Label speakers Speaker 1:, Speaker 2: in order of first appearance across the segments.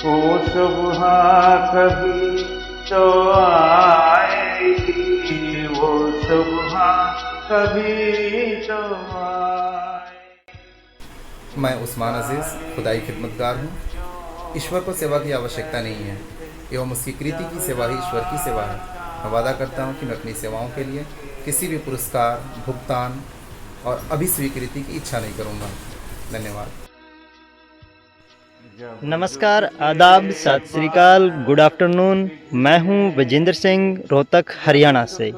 Speaker 1: वो सुबह कभी तो आएगी, वो सुबह कभी तो आएगी।
Speaker 2: मैं उस्मान अजीज़ खुदाई खिदमतगार हूँ। ईश्वर को सेवा की आवश्यकता नहीं है एवं उसकी कृति की सेवा ही ईश्वर की सेवा है। मैं वादा करता हूँ कि मैं अपनी सेवाओं के लिए किसी भी पुरस्कार, भुगतान और अभिस्वीकृति की इच्छा नहीं करूँगा। धन्यवाद।
Speaker 3: नमस्कार, आदाब, सत श्री अकाल, गुड आफ्टरनून। मैं हूं विजेंद्र सिंह, रोहतक, हरियाणा से।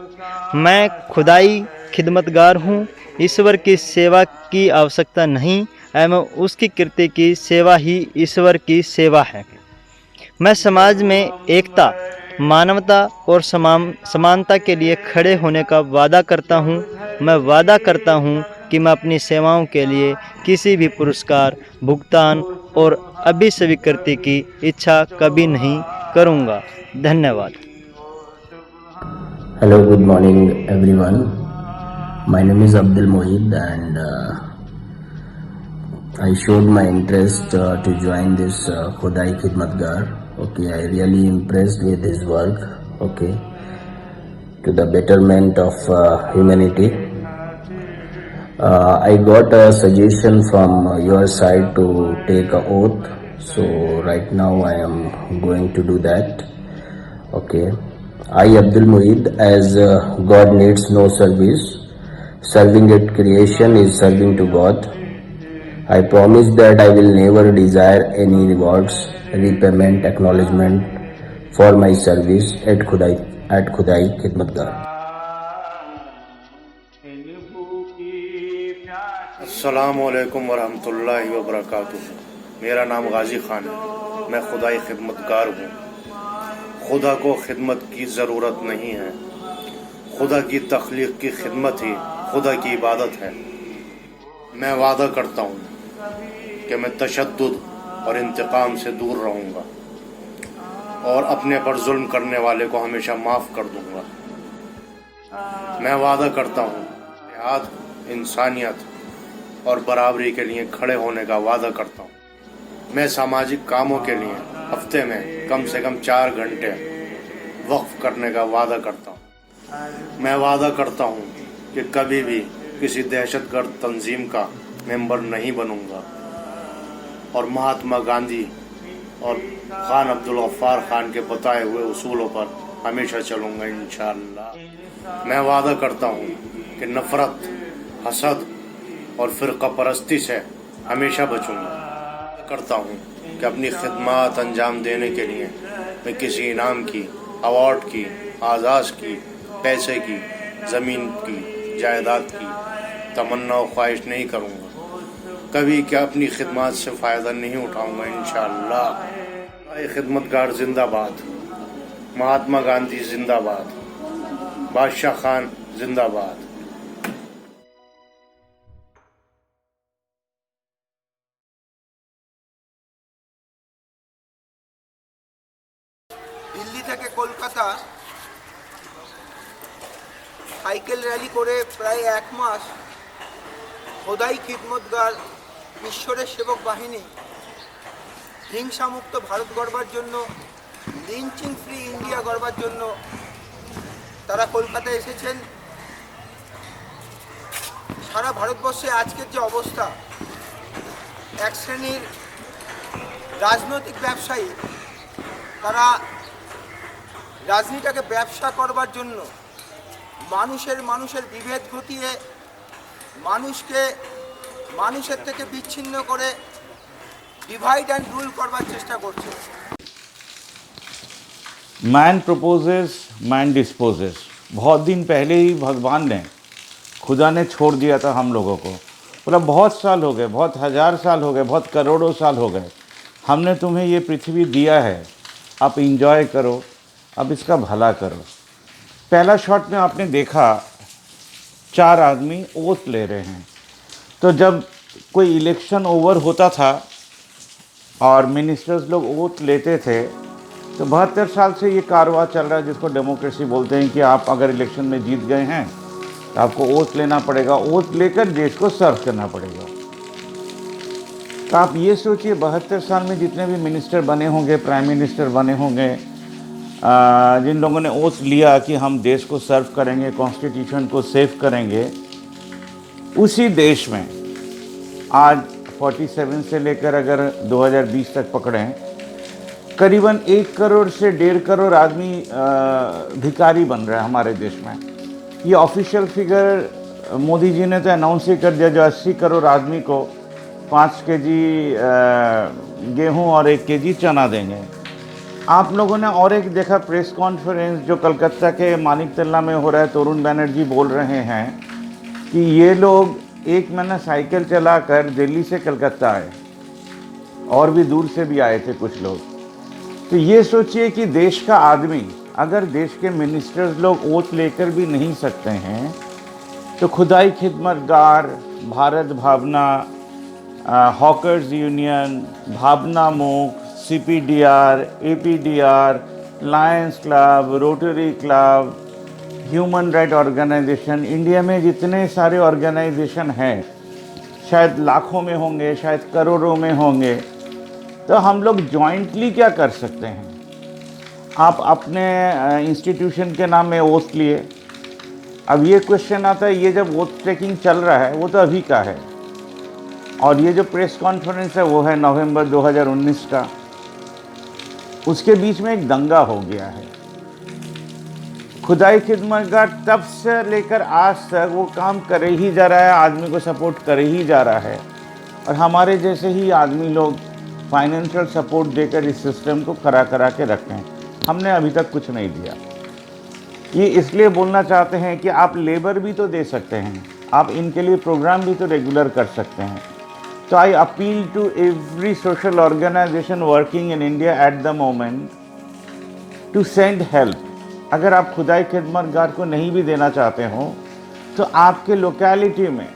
Speaker 3: मैं खुदाई खिदमतगार हूं। ईश्वर की सेवा की आवश्यकता नहीं एवं उसकी कृति की सेवा ही ईश्वर की सेवा है। मैं समाज में एकता, मानवता और समानता के लिए खड़े होने का वादा करता हूं। मैं वादा करता हूं कि मैं अपनी सेवाओं के लिए किसी भी पुरस्कार, भुगतान और अभिस्वीकृति की इच्छा कभी नहीं करूंगा। धन्यवाद।
Speaker 4: Hello, good morning everyone. My name is Abdul Mohid and I showed my interest to join this Khudai Khidmatgar. Okay, I really impressed with his work. Okay, to the betterment of humanity. I got a suggestion from your side to take a oath. So right now I am going to do that. Okay. I, Abdul Mueed, as God needs no service, serving at creation is serving to God. I promise that I will never desire any rewards, repayment, acknowledgement for my service at Khudai Khidmatgar.
Speaker 5: अस्सलामुअलैकुम वरहमतुल्लाहि वबरकातुहू। मेरा नाम गाजी खान है। मैं खुदाई खिदमतगार हूँ। खुदा को खिदमत की ज़रूरत नहीं है। खुदा की तख्लीक की खिदमत ही खुदा की इबादत है। मैं वादा करता हूँ कि मैं तशद्दुद और इंतकाम से दूर रहूँगा और अपने पर जुल्म करने वाले को हमेशा माफ़ कर दूँगा। मैं वादा करता हूँ जिहाद, इंसानियत और बराबरी के लिए खड़े होने का वादा करता हूँ। मैं सामाजिक कामों के लिए हफ्ते में कम से कम 4 घंटे वक्फ करने का वादा करता हूँ। मैं वादा करता हूँ कि कभी भी किसी दहशतगर्द तंजीम का मेंबर नहीं बनूंगा और महात्मा गांधी और खान अब्दुल गफ्फार खान के बताए हुए उसूलों पर हमेशा चलूँगा इंशाअल्लाह। मैं वादा करता हूँ कि नफ़रत, हसद और फ़िरक़ा परस्ती से हमेशा बचूँगा। करता हूँ कि अपनी खिदमत अंजाम देने के लिए मैं किसी इनाम की, अवार्ड की, आज़ाज़ की, पैसे की, ज़मीन की, जायदाद की तमन्ना और ख्वाहिश नहीं करूँगा। कभी क्या अपनी खिदमत से फ़ायदा नहीं उठाऊँगा इंशाअल्लाह। ये खिदमतगार जिंदाबाद, महात्मा गांधी जिंदाबाद, बादशाह खान जिंदाबाद।
Speaker 6: দিল্লি থেকে কলকাতা সাইকেল র্যালি করে প্রায় 1 মাস খোদাই খিদমতগার ঈশ্বরের সেবক বাহিনী হিংসামুক্ত ভারত গড়বার জন্য, লিঞ্চিং ফ্রি ইন্ডিয়া গড়বার জন্য তারা কলকাতায় এসেছেন। সারা ভারতবর্ষে আজকের যে অবস্থা, এক শ্রেণীর রাজনৈতিক ব্যবসায়ী তারা রাজনীতিটাকে ব্যবসা করবার জন্য মানুষের বিভেদ ঘটিয়ে মানুষের থেকে বিচ্ছিন্ন করে ডিভাইড অ্যান্ড রুল করবার চেষ্টা করছে।
Speaker 7: Man proposes, man dispossess. बहुत दिन पहले ही भगवान ने, खुदा ने छोड़ दिया था हम लोगों को। मतलब बहुत साल हो गए, बहुत हज़ार साल हो गए, बहुत करोड़ों साल हो गए। हमने तुम्हें ये पृथ्वी दिया है, आप इंजॉय करो, अब इसका भला करो। पहला शॉट में आपने देखा 4 आदमी ओथ ले रहे हैं। तो जब कोई इलेक्शन ओवर होता था और मिनिस्टर्स लोग ओथ लेते थे, तो 72 साल से ये कारवा चल रहा है जिसको डेमोक्रेसी बोलते हैं कि आप अगर इलेक्शन में जीत गए हैं तो आपको ओथ लेना पड़ेगा, ओथ लेकर देश को सर्व करना पड़ेगा। तो आप ये सोचिए 72 साल में जितने भी मिनिस्टर बने होंगे, प्राइम मिनिस्टर बने होंगे, जिन लोगों ने ओथ लिया कि हम देश को सर्व करेंगे, कॉन्स्टिट्यूशन को सेव करेंगे, उसी देश में आज 47 से लेकर अगर 2020 तक पकड़ें, करीबन 1 करोड़ से 1.5 करोड़ आदमी भिखारी बन रहा है हमारे देश में। ये ऑफिशियल फिगर मोदी जी ने तो अनाउंस ही कर दिया, जो 80 करोड़ आदमी को 5 केजी गेहूं और 1 केजी चना देंगे। आप लोगों ने और एक देखा प्रेस कॉन्फ्रेंस जो कलकत्ता के मानिकतला में हो रहा है, तरुण बनर्जी बोल रहे हैं कि ये लोग 1 महीना साइकिल चलाकर दिल्ली से कलकत्ता आए, और भी दूर से भी आए थे कुछ लोग। तो ये सोचिए कि देश का आदमी, अगर देश के मिनिस्टर्स लोग ओथ लेकर भी नहीं सकते हैं, तो Khudai Khidmatgar, Bharat Bhavna, hawkers union, Bhavna Mook, CPDR, APDR, Lions Club, Rotary Club, human right organisation, India में जितने सारे ऑर्गेनाइजेशन हैं, शायद लाखों में होंगे, शायद करोड़ों में होंगे। तो हम लोग जॉइंटली क्या कर सकते हैं? आप अपने इंस्टीट्यूशन के नाम में ओथ लिए। अब ये क्वेश्चन आता है, ये जब ओथ टेकिंग चल रहा है वो तो अभी का है, और ये जो प्रेस कॉन्फ्रेंस है वो है नवंबर 2019 का। उसके बीच में एक दंगा हो गया है। खुदाई खिदमतगार तब से लेकर आज तक वो काम करे ही जा रहा है, आदमी को सपोर्ट करे ही जा रहा है, और हमारे जैसे ही आदमी लोग फाइनेंशियल सपोर्ट देकर इस सिस्टम को करा के रखे हैं। हमने अभी तक कुछ नहीं दिया। ये इसलिए बोलना चाहते हैं कि आप लेबर भी तो दे सकते हैं, आप इनके लिए प्रोग्राम भी तो रेगुलर कर सकते हैं। तो I appeal to every social organisation working in India at the moment to send help. अगर आप खुदाई खिदमतगार को नहीं भी देना चाहते हो, तो आपके लोकेलिटी में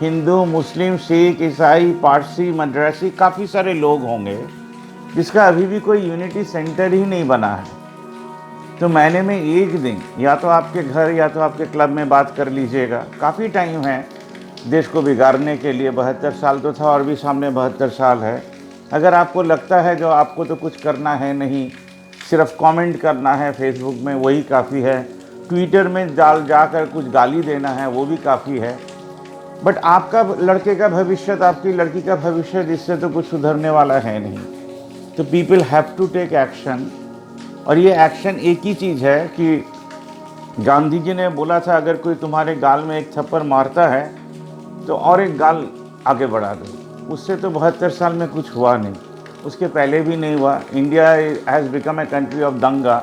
Speaker 7: हिंदू, मुस्लिम, सिख, ईसाई, पारसी, मद्रासी काफ़ी सारे लोग होंगे जिसका अभी भी कोई यूनिटी सेंटर ही नहीं बना है। तो महीने में एक दिन या तो आपके घर या तो आपके क्लब में बात कर लीजिएगा। काफ़ी टाइम है देश को बिगाड़ने के लिए। 72 साल तो था और भी सामने 72 साल है। अगर आपको लगता है जो आपको तो कुछ करना है नहीं, सिर्फ कमेंट करना है फेसबुक में, वही काफ़ी है, ट्विटर में जाकर कुछ गाली देना है, वो भी काफ़ी है, बट आपका लड़के का भविष्य, आपकी लड़की का भविष्य, इससे तो कुछ सुधरने वाला है नहीं। तो people have to take action. और ये एक्शन एक ही चीज़ है कि गांधी जी ने बोला था, अगर कोई तुम्हारे गाल में एक थप्पड़ मारता है तो और एक गाल आगे बढ़ा दो। उससे तो 72 साल में कुछ हुआ नहीं, उसके पहले भी नहीं हुआ। India has become a country of दंगा।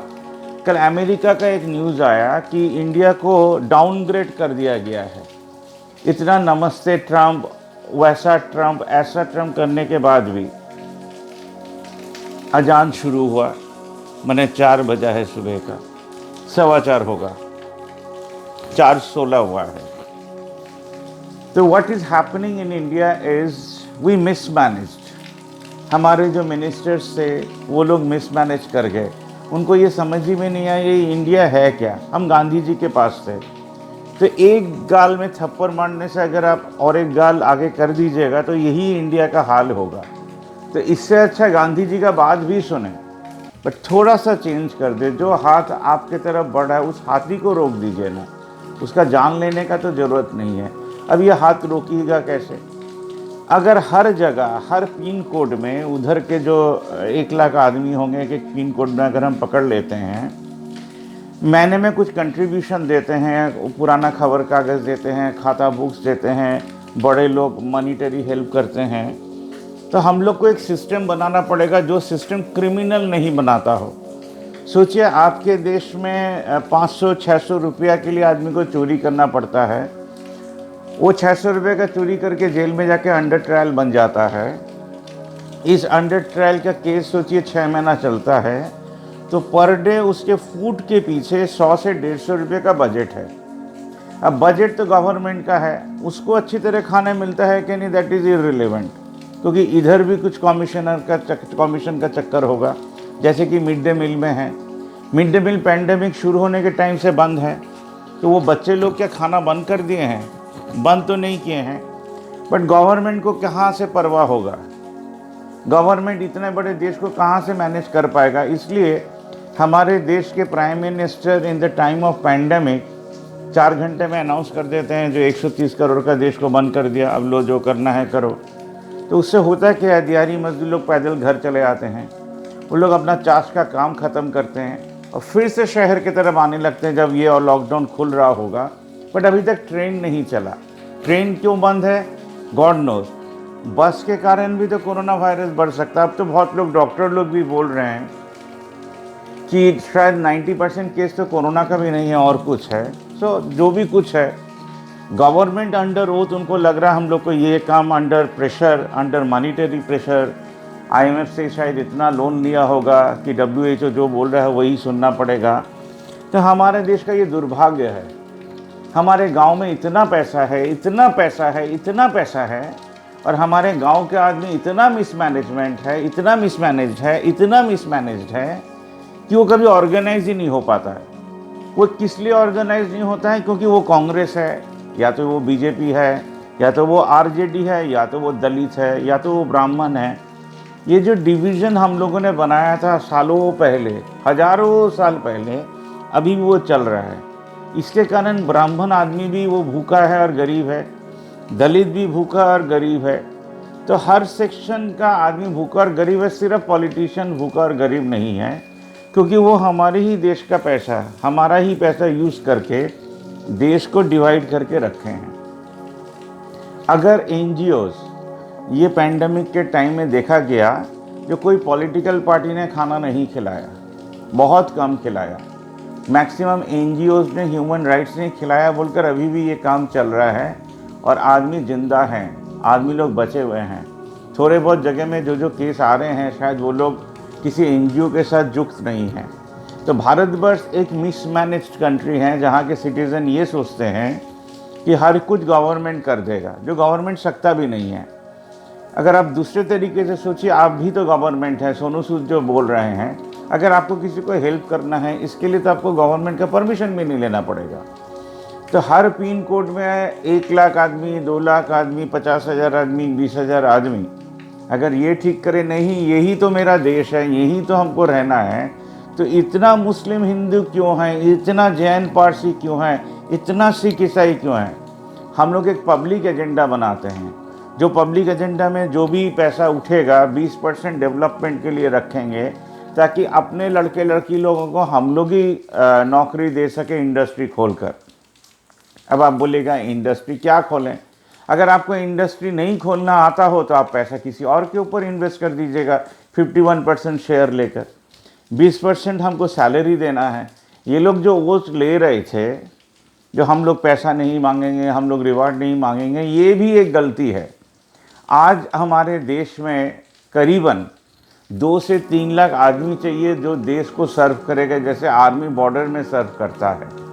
Speaker 7: कल अमेरिका का एक न्यूज़ आया कि इंडिया को डाउनग्रेड कर दिया गया है। इतना नमस्ते ट्रम्प, वैसा ट्रम्प, ऐसा ट्रम्प करने के बाद भी अजान शुरू हुआ, मैंने 4 बजा है सुबह का, 4:15 होगा, 4:16 हुआ है। तो what is happening in India is we mismanaged. हमारे जो मिनिस्टर्स थे वो लोग मिसमैनेज कर गए। उनको ये समझ ही में नहीं आया ये इंडिया है क्या। हम गांधी जी के पास थे, तो एक गाल में थप्पड़ मारने से अगर आप और एक गाल आगे कर दीजिएगा तो यही इंडिया का हाल होगा। तो इससे अच्छा गांधी जी का बात भी सुने, बट थोड़ा सा चेंज कर दे। जो हाथ आपके तरफ बढ़ा है उस हाथी को रोक दीजिए ना, उसका जान लेने का तो ज़रूरत नहीं है। अब ये हाथ रोकिएगा कैसे? अगर हर जगह, हर पिन कोड में उधर के जो 1 लाख आदमी होंगे कि पिन कोड में अगर हम पकड़ लेते हैं, महीने में कुछ कंट्रीब्यूशन देते हैं, पुराना खबर कागज़ देते हैं, खाता बुक्स देते हैं, बड़े लोग मॉनिटरी हेल्प करते हैं, तो हम लोग को एक सिस्टम बनाना पड़ेगा जो सिस्टम क्रिमिनल नहीं बनाता हो। सोचिए आपके देश में 500-600 रुपया के लिए आदमी को चोरी करना पड़ता है। वो 600 रुपये का चोरी करके जेल में जाके अंडर ट्रायल बन जाता है। इस अंडर ट्रायल का केस सोचिए 6 महीना चलता है, तो पर डे उसके फूड के पीछे 100 से 150 रुपये का बजट है। अब बजट तो गवर्नमेंट का है, उसको अच्छी तरह खाना मिलता है कि नहीं, दैट इज़ इररिलेवेंट, क्योंकि इधर भी कुछ कमीशन का चक्कर होगा। जैसे कि मिड डे मील में है, मिड डे मील पैंडेमिक शुरू होने के टाइम से बंद है, तो वो बच्चे लोग क्या खाना बंद कर दिए हैं? बंद तो नहीं किए हैं, बट गवर्नमेंट को कहाँ से परवाह होगा गवर्नमेंट इतने बड़े देश को कहाँ से मैनेज कर पाएगा। इसलिए हमारे देश के prime minister in the time of pandemic 4 घंटे में अनाउंस कर देते हैं जो 130 करोड़ का देश को बंद कर दिया, अब लो जो करना है करो। तो उससे होता क्या है, दिहाड़ी मजदूर लोग पैदल घर चले आते हैं, वो लोग अपना चाश का काम ख़त्म करते हैं और फिर से शहर की तरफ आने लगते हैं जब ये और लॉकडाउन खुल रहा होगा। बट अभी तक ट्रेन नहीं चला। ट्रेन क्यों बंद है, गॉड नोज। बस के कारण भी तो कोरोना वायरस बढ़ सकता है। अब तो बहुत लोग, डॉक्टर लोग भी बोल रहे हैं कि शायद 90% केस तो कोरोना का भी नहीं है और कुछ है। सो जो भी कुछ है, गवर्नमेंट अंडर ओथ, उनको लग रहा है हम लोग को ये काम under pressure, under monetary pressure, IMF से शायद इतना लोन लिया होगा कि WHO जो बोल रहा है वही सुनना पड़ेगा। तो हमारे देश का ये दुर्भाग्य है। हमारे गांव में इतना पैसा है, इतना पैसा है, इतना पैसा है, और हमारे गांव के आदमी इतना मिसमैनेजमेंट है, इतना मिसमैनेज्ड है, इतना मिसमैनेज्ड है कि वो कभी ऑर्गेनाइज ही नहीं हो पाता है। वो किस लिए ऑर्गेनाइज नहीं होता है? क्योंकि वो कांग्रेस है, या तो वो BJP है, या तो वो RJD है, या तो वो दलित है, या तो वो ब्राह्मण है। ये जो डिवीज़न हम लोगों ने बनाया था सालों पहले, हजारों साल पहले, अभी भी वो चल रहा है। इसके कारण ब्राह्मण आदमी भी वो भूखा है और गरीब है, दलित भी भूखा और गरीब है। तो हर सेक्शन का आदमी भूखा और गरीब है। सिर्फ पॉलिटिशियन भूखा और गरीब नहीं है, क्योंकि वो हमारे ही देश का पैसा है, हमारा ही पैसा यूज़ करके देश को डिवाइड करके रखे हैं। अगर NGOs, ये पैंडमिक के टाइम में देखा गया, जो कोई पॉलिटिकल पार्टी ने खाना नहीं खिलाया, बहुत कम खिलाया। मैक्सिमम NGOs ने ह्यूमन राइट्स ने खिलाया बोलकर अभी भी ये काम चल रहा है और आदमी जिंदा हैं, आदमी लोग बचे हुए हैं। थोड़े बहुत जगह में जो केस आ रहे हैं, शायद वो लोग किसी NGO के साथ जुक्त नहीं हैं। तो भारतवर्ष एक मिसमैनेज्ड कंट्री है जहाँ के सिटीज़न ये सोचते हैं कि हर कुछ गवर्नमेंट कर देगा, जो गवर्नमेंट सकता भी नहीं है। अगर आप दूसरे तरीके से सोचिए, आप भी तो गवर्नमेंट है। सोनू सूद जो बोल रहे हैं, अगर आपको किसी को हेल्प करना है, इसके लिए तो आपको गवर्नमेंट का परमिशन भी नहीं लेना पड़ेगा। तो हर पिन कोड में 1 लाख आदमी, 2 लाख आदमी, 50,000 आदमी, 20,000 आदमी अगर ये ठीक करे, नहीं यही तो मेरा देश है, यही तो हमको रहना है, तो इतना मुस्लिम हिंदू क्यों हैं, इतना जैन पारसी क्यों हैं, इतना सिख ईसाई क्यों हैं? हम लोग एक पब्लिक एजेंडा बनाते हैं, जो पब्लिक एजेंडा में जो भी पैसा उठेगा 20% डेवलपमेंट के लिए रखेंगे, ताकि अपने लड़के लड़की लोगों को हम लोग ही नौकरी दे सके इंडस्ट्री खोलकर। अब आप बोलेगा इंडस्ट्री क्या खोलें? अगर आपको इंडस्ट्री नहीं खोलना आता हो तो आप पैसा किसी और के ऊपर इन्वेस्ट कर दीजिएगा, 51% शेयर लेकर। 20% हमको सैलरी देना है। ये लोग जो वोट ले रहे थे, जो हम लोग पैसा नहीं मांगेंगे, हम लोग रिवार्ड नहीं मांगेंगे, ये भी एक गलती है। आज हमारे देश में करीबन 2 से 3 लाख आदमी चाहिए जो देश को सर्व करेगा, जैसे आर्मी बॉर्डर में सर्व करता है।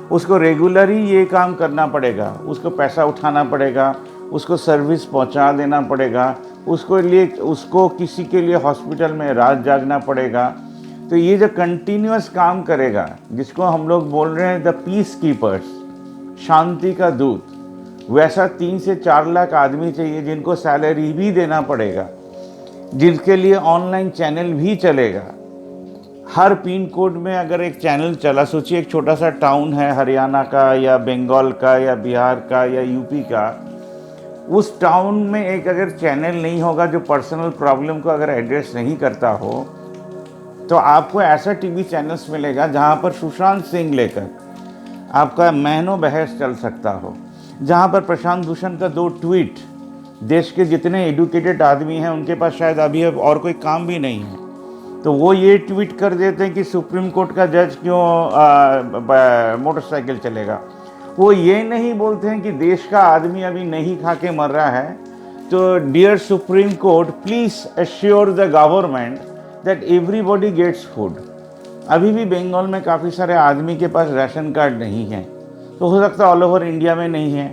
Speaker 7: उसको रेगुलर ही ये काम करना पड़ेगा, उसको पैसा उठाना पड़ेगा, उसको सर्विस पहुंचा देना पड़ेगा, उसको किसी के लिए हॉस्पिटल में रात जागना पड़ेगा। तो ये जो कंटिन्यूअस काम करेगा, जिसको हम लोग बोल रहे हैं द पीस कीपर्स, शांति का दूत, वैसा 3 से 4 लाख आदमी चाहिए जिनको सैलरी भी देना पड़ेगा, जिनके लिए ऑनलाइन चैनल भी चलेगा। हर पिन कोड में अगर एक चैनल चला, सोचिए एक छोटा सा टाउन है हरियाणा का या बंगाल का या बिहार का या यूपी का, उस टाउन में एक अगर चैनल नहीं होगा जो पर्सनल प्रॉब्लम को अगर एड्रेस नहीं करता हो, तो आपको ऐसा टीवी चैनल्स मिलेगा जहां पर सुशांत सिंह लेकर आपका महीनों बहस चल सकता हो, जहां पर प्रशांत भूषण का 2 ट्वीट, देश के जितने एडुकेटेड आदमी हैं उनके पास शायद अभी अब और कोई काम भी नहीं है, तो वो ये ट्वीट कर देते हैं कि सुप्रीम कोर्ट का जज क्यों मोटरसाइकिल चलेगा। वो ये नहीं बोलते हैं कि देश का आदमी अभी नहीं खा के मर रहा है, तो dear Supreme Court please assure the government that everybody gets food. अभी भी बंगाल में काफ़ी सारे आदमी के पास राशन कार्ड नहीं है, तो हो सकता है ऑल ओवर इंडिया में नहीं है।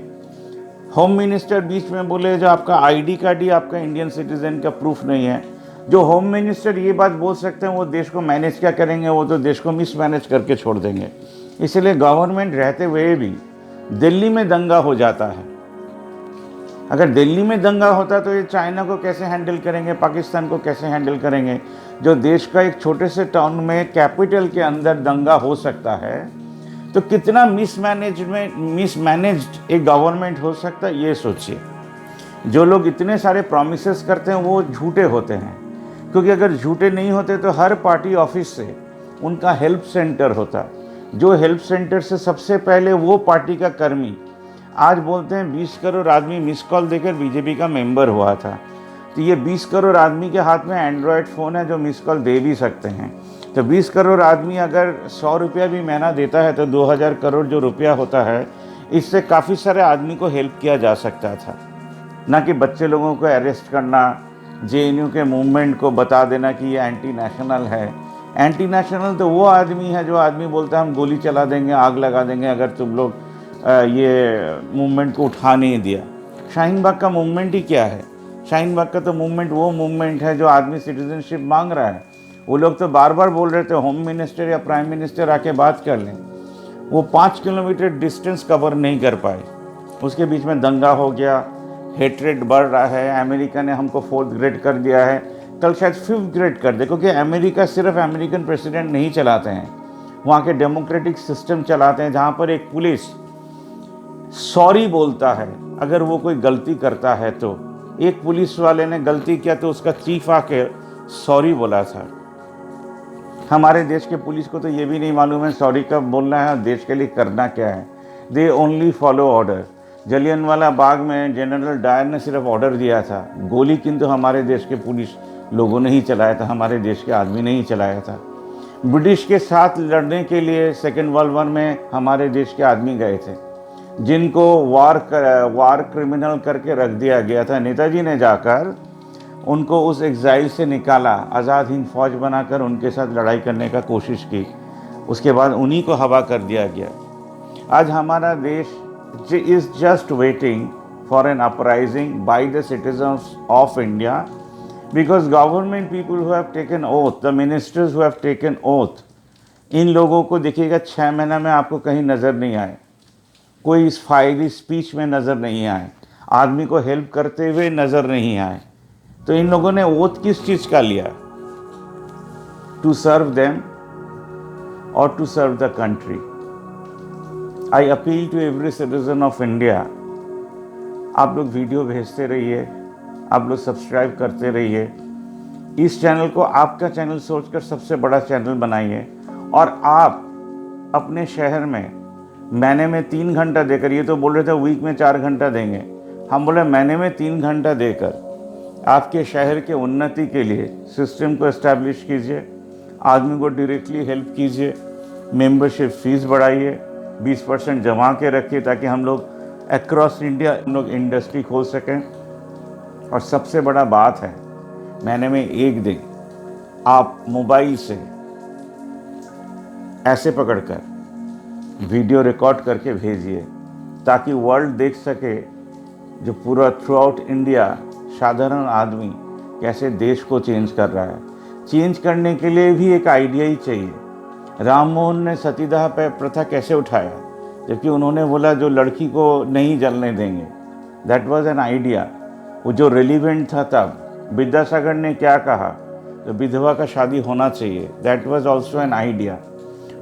Speaker 7: होम मिनिस्टर बीच में बोले जो आपका ID कार्ड ही आपका इंडियन सिटीजन का प्रूफ नहीं है। जो होम मिनिस्टर ये बात बोल सकते हैं वो देश को मैनेज क्या करेंगे, वो तो देश को मिसमैनेज करके छोड़ देंगे। इसलिए गवर्नमेंट रहते हुए भी दिल्ली में दंगा हो जाता है, अगर दिल्ली में दंगा होता तो ये चाइना को कैसे हैंडल करेंगे, पाकिस्तान को कैसे हैंडल करेंगे। जो देश का एक छोटे से टाउन में कैपिटल के अंदर दंगा हो सकता है, तो कितना मिसमैनेज्ड एक गवर्नमेंट हो सकता है, ये सोचिए। जो लोग इतने सारे प्रॉमिसेस करते हैं वो झूठे होते हैं, क्योंकि अगर झूठे नहीं होते तो हर पार्टी ऑफिस से उनका हेल्प सेंटर होता, जो हेल्प सेंटर से सबसे पहले वो पार्टी का कर्मी आज बोलते हैं 20 करोड़ आदमी मिस कॉल देकर बीजेपी का मेंबर हुआ था। तो ये 20 करोड़ आदमी के हाथ में एंड्रॉयड फ़ोन है जो मिस कॉल दे भी सकते हैं। तो 20 करोड़ आदमी अगर 100 रुपया भी महीना देता है तो 2000 करोड़ जो रुपया होता है, इससे काफ़ी सारे आदमी को हेल्प किया जा सकता था। ना कि बच्चे लोगों को अरेस्ट करना, JNU के मूवमेंट को बता देना कि ये एंटी नेशनल है। एंटी नेशनल तो वो आदमी है जो आदमी बोलता है हम गोली चला देंगे, आग लगा देंगे अगर तुम लोग ये मूवमेंट को उठा नहीं दिया। शाहीन बाग का मूवमेंट ही क्या है? शाहीन बाग का तो मूवमेंट वो मूवमेंट है जो आदमी सिटीजनशिप मांग रहा है। वो लोग तो बार बार बोल रहे थे होम मिनिस्टर या प्राइम मिनिस्टर आके बात कर लें, वो 5 किलोमीटर डिस्टेंस कवर नहीं कर पाए। उसके बीच में दंगा हो गया, हेट्रेड बढ़ रहा है। अमेरिका ने हमको 4th ग्रेड कर दिया है, कल शायद 5th ग्रेड कर दे, क्योंकि अमेरिका सिर्फ अमेरिकन प्रेसिडेंट नहीं चलाते हैं, वहाँ के डेमोक्रेटिक सिस्टम चलाते हैं, जहाँ पर एक पुलिस सॉरी बोलता है अगर वो कोई गलती करता है। तो एक पुलिस वाले ने गलती किया तो उसका चीफ आके सॉरी बोला था। हमारे देश के पुलिस को तो ये भी नहीं मालूम है सॉरी कब बोलना है और देश के लिए करना क्या है। They only follow order. Jallianwala Bagh में जनरल डायर ने सिर्फ ऑर्डर दिया था, गोली किंतु हमारे देश के पुलिस लोगों ने ही चलाया था, हमारे देश के आदमी ने ही चलाया था। ब्रिटिश के साथ लड़ने के लिए सेकेंड वर्ल्ड वॉर में हमारे देश के आदमी गए थे, जिनको वार क्रिमिनल करके रख दिया गया था। नेताजी ने जाकर उनको उस एग्जाइल से निकाला, आज़ाद हिंद फौज बनाकर उनके साथ लड़ाई करने का कोशिश की, उसके बाद उन्हीं को हवा कर दिया गया। आज हमारा देश is just waiting for an uprising by the citizens of India, because government people who have taken oath, the ministers who have taken oath, इन लोगों को देखिएगा 6 महीना में आपको कहीं नज़र नहीं आए, कोई इस फायरी स्पीच में नज़र नहीं आए, आदमी को हेल्प करते हुए नज़र नहीं आए। तो इन लोगों ने ओथ किस चीज़ का लिया? टू सर्व देम और to serve the country. I appeal to every citizen of India, आप लोग वीडियो भेजते रहिए, आप लोग सब्सक्राइब करते रहिए, इस चैनल को आपका चैनल सोचकर सबसे बड़ा चैनल बनाइए। और आप अपने शहर में महीने में 3 घंटा देकर, ये तो बोल रहे थे वीक में 4 घंटा देंगे, हम बोले महीने में 3 घंटा देकर आपके शहर के उन्नति के लिए सिस्टम को एस्टैब्लिश कीजिए, आदमी को डायरेक्टली हेल्प कीजिए, मेंबरशिप फीस बढ़ाइए, 20% जमा के रखिए ताकि हम लोग अक्रॉस इंडिया हम लोग इंडस्ट्री खोल सकें। और सबसे बड़ा बात है, महीने में 1 दिन आप मोबाइल से ऐसे पकड़कर वीडियो रिकॉर्ड करके भेजिए ताकि वर्ल्ड देख सके, जो पूरा थ्रू आउट इंडिया साधारण आदमी कैसे देश को चेंज कर रहा है। चेंज करने के लिए भी एक आइडिया ही चाहिए। राम मोहन ने सतीदाह पे प्रथा कैसे उठाया, जबकि उन्होंने बोला जो लड़की को नहीं जलने देंगे, दैट वाज एन आइडिया, वो जो रिलीवेंट था तब। विद्यासागर ने क्या कहा, तो विधवा का शादी होना चाहिए, that was also an idea.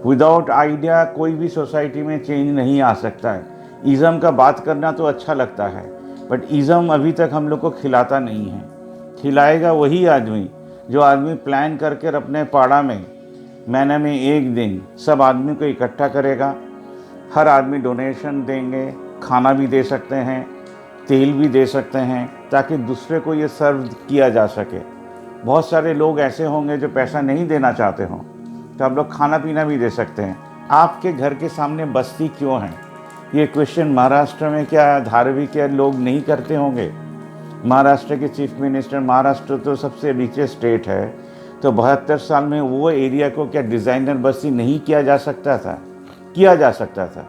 Speaker 7: Without idea कोई भी सोसाइटी में चेंज नहीं आ सकता है। इज़म का बात करना तो अच्छा लगता है, बट इज़म अभी तक हम लोग को खिलाता नहीं है। खिलाएगा वही आदमी जो आदमी प्लान करके अपने पाड़ा में महीने में 1 दिन सब आदमी को इकट्ठा करेगा। हर आदमी डोनेशन देंगे, खाना भी दे सकते हैं, तेल भी दे सकते हैं, ताकि दूसरे को ये सर्व किया जा सके। बहुत सारे लोग ऐसे होंगे जो पैसा नहीं देना चाहते हों, तो आप लोग खाना पीना भी दे सकते हैं। आपके घर के सामने बस्ती क्यों है, ये क्वेश्चन महाराष्ट्र में क्या धारावी के लोग नहीं करते होंगे? महाराष्ट्र के चीफ मिनिस्टर, महाराष्ट्र तो सबसे रिचेस्ट स्टेट है, तो 72 साल में वो एरिया को क्या डिज़ाइनर बस्ती नहीं किया जा सकता था? किया जा सकता था।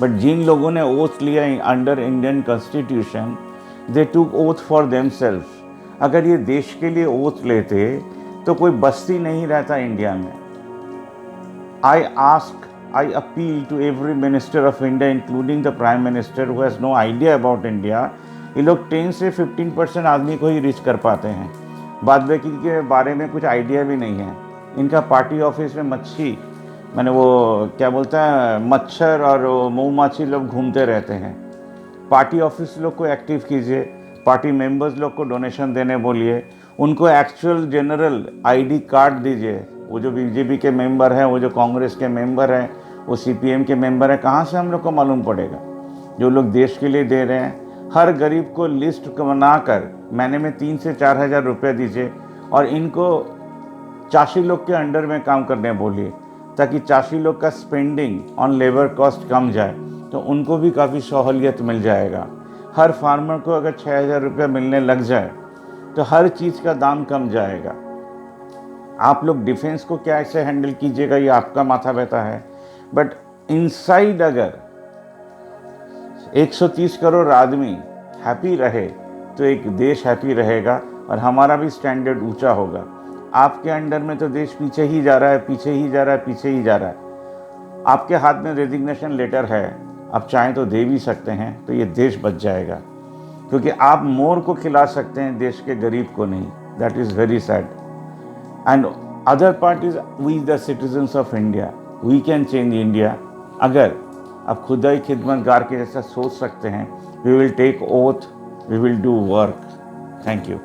Speaker 7: बट जिन लोगों ने ओथ लिया अंडर इंडियन कॉन्स्टिट्यूशन, दे टूक ओथ फॉर देमसेल्फ। अगर ये देश के लिए ओथ लेते तो कोई बस्ती नहीं रहता इंडिया में। I ask I appeal to every minister of India, including the Prime Minister, who has no idea about India. ये लोग 10 से 15% आदमी को ही रीच कर पाते हैं, बाद बाकी के बारे में कुछ आइडिया भी नहीं है। इनका पार्टी ऑफिस में मच्छी मैंने वो क्या बोलता है मच्छर और मऊमाछी लोग घूमते रहते हैं। पार्टी ऑफिस लोग को एक्टिव कीजिए, पार्टी मेंबर्स लोग को डोनेशन देने बोलिए, उनको एक्चुअल जनरल आईडी कार्ड दीजिए। वो जो बीजेपी के मेंबर हैं, वो जो कांग्रेस के मेंबर हैं, वो सीपीएम के मेंबर हैं, कहाँ से हम लोग को मालूम पड़ेगा? जो लोग देश के लिए दे रहे हैं, हर गरीब को लिस्ट बनाकर महीने में 3 से 4 हज़ार रुपये दीजिए और इनको चाषी लोग के अंडर में काम करने बोलिए, ताकि चाषी लोग का स्पेंडिंग ऑन लेबर कॉस्ट कम जाए, तो उनको भी काफ़ी सहूलियत मिल जाएगा। हर फार्मर को अगर 6,000 रुपये मिलने लग जाए तो हर चीज़ का दाम कम जाएगा। आप लोग डिफेंस को क्या ऐसे हैंडल कीजिएगा, ये आपका माथा व्यथा है, बट इनसाइड अगर 130 करोड़ आदमी हैप्पी रहे तो एक देश हैप्पी रहेगा और हमारा भी स्टैंडर्ड ऊंचा होगा। आपके अंडर में तो देश पीछे ही जा रहा है, पीछे ही जा रहा है, पीछे ही जा रहा है। आपके हाथ में रेजिग्नेशन लेटर है, आप चाहें तो दे भी सकते हैं, तो ये देश बच जाएगा, क्योंकि आप मोर को खिला सकते हैं, देश के गरीब को नहीं। That is very sad. And other part is we the citizens of India, we can change India. अगर आप खुदाई खिदमतगार के जैसा सोच सकते हैं, we will take oath, we will do work. Thank you.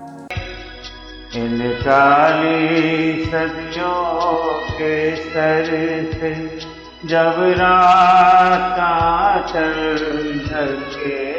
Speaker 1: इन काली सदियों के सर से जब रात का चल ढके